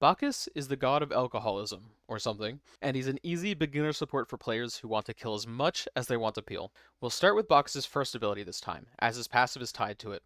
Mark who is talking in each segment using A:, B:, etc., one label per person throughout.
A: Bacchus is the god of alcoholism, or something, and he's an easy beginner support for players who want to kill as much as they want to peel. We'll start with Bacchus' first ability this time, as his passive is tied to it.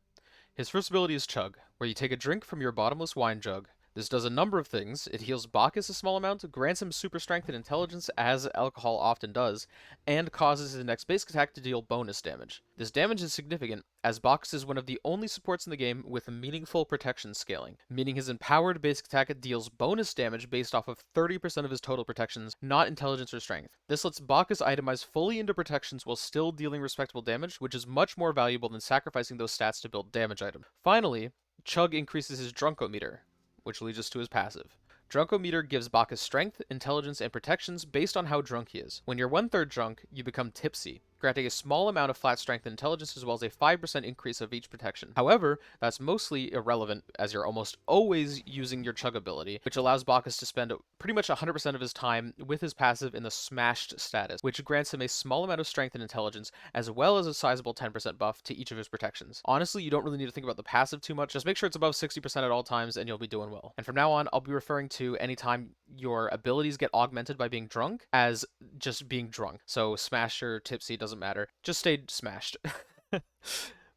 A: His first ability is Chug, where you take a drink from your bottomless wine jug. This does a number of things. It heals Bacchus a small amount, grants him super strength and intelligence, as alcohol often does, and causes his next basic attack to deal bonus damage. This damage is significant, as Bacchus is one of the only supports in the game with meaningful protection scaling, meaning his empowered basic attack deals bonus damage based off of 30% of his total protections, not intelligence or strength. This lets Bacchus itemize fully into protections while still dealing respectable damage, which is much more valuable than sacrificing those stats to build damage items. Finally, Chug increases his Drunkometer, which leads us to his passive. Drunkometer gives Bacchus strength, intelligence, and protections based on how drunk he is. When you're 1/3 drunk, you become tipsy, granting a small amount of flat strength and intelligence as well as a 5% increase of each protection. However, that's mostly irrelevant as you're almost always using your Chug ability, which allows Bacchus to spend pretty much 100% of his time with his passive in the smashed status, which grants him a small amount of strength and intelligence as well as a sizable 10% buff to each of his protections. Honestly, you don't really need to think about the passive too much, just make sure it's above 60% at all times and you'll be doing well. And from now on, I'll be referring to anytime your abilities get augmented by being drunk as just being drunk. So smashed or tipsy doesn't matter. Just stay smashed.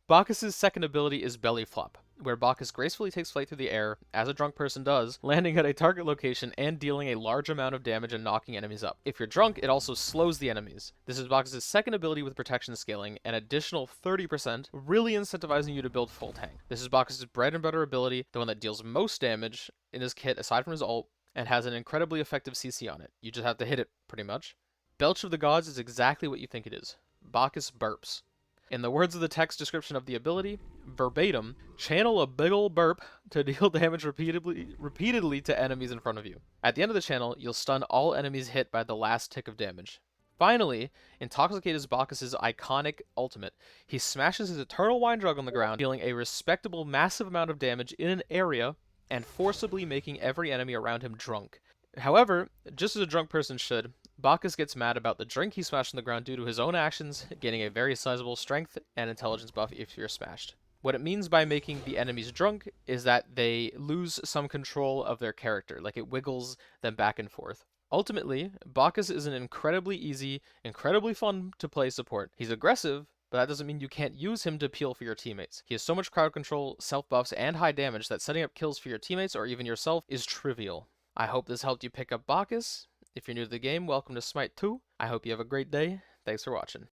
A: Bacchus' second ability is Belly Flop, where Bacchus gracefully takes flight through the air, as a drunk person does, landing at a target location and dealing a large amount of damage and knocking enemies up. If you're drunk, it also slows the enemies. This is Bacchus' second ability with protection scaling, an additional 30%, really incentivizing you to build full tank. This is Bacchus' bread and butter ability, the one that deals most damage in his kit aside from his ult, and has an incredibly effective CC on it. You just have to hit it, pretty much. Belch of the Gods is exactly what you think it is. Bacchus burps. In the words of the text description of the ability, verbatim, channel a big ol' burp to deal damage repeatedly to enemies in front of you. At the end of the channel, you'll stun all enemies hit by the last tick of damage. Finally, Intoxicate is Bacchus' iconic ultimate. He smashes his Eternal Wine Jug on the ground, dealing a respectable massive amount of damage in an area and forcibly making every enemy around him drunk. However, just as a drunk person should, Bacchus gets mad about the drink he smashed on the ground due to his own actions, gaining a very sizable strength and intelligence buff if you're smashed. What it means by making the enemies drunk is that they lose some control of their character, like it wiggles them back and forth. Ultimately, Bacchus is an incredibly easy, incredibly fun to play support. He's aggressive, but that doesn't mean you can't use him to peel for your teammates. He has so much crowd control, self buffs, and high damage that setting up kills for your teammates or even yourself is trivial. I hope this helped you pick up Bacchus. If you're new to the game, welcome to Smite 2. I hope you have a great day. Thanks for watching.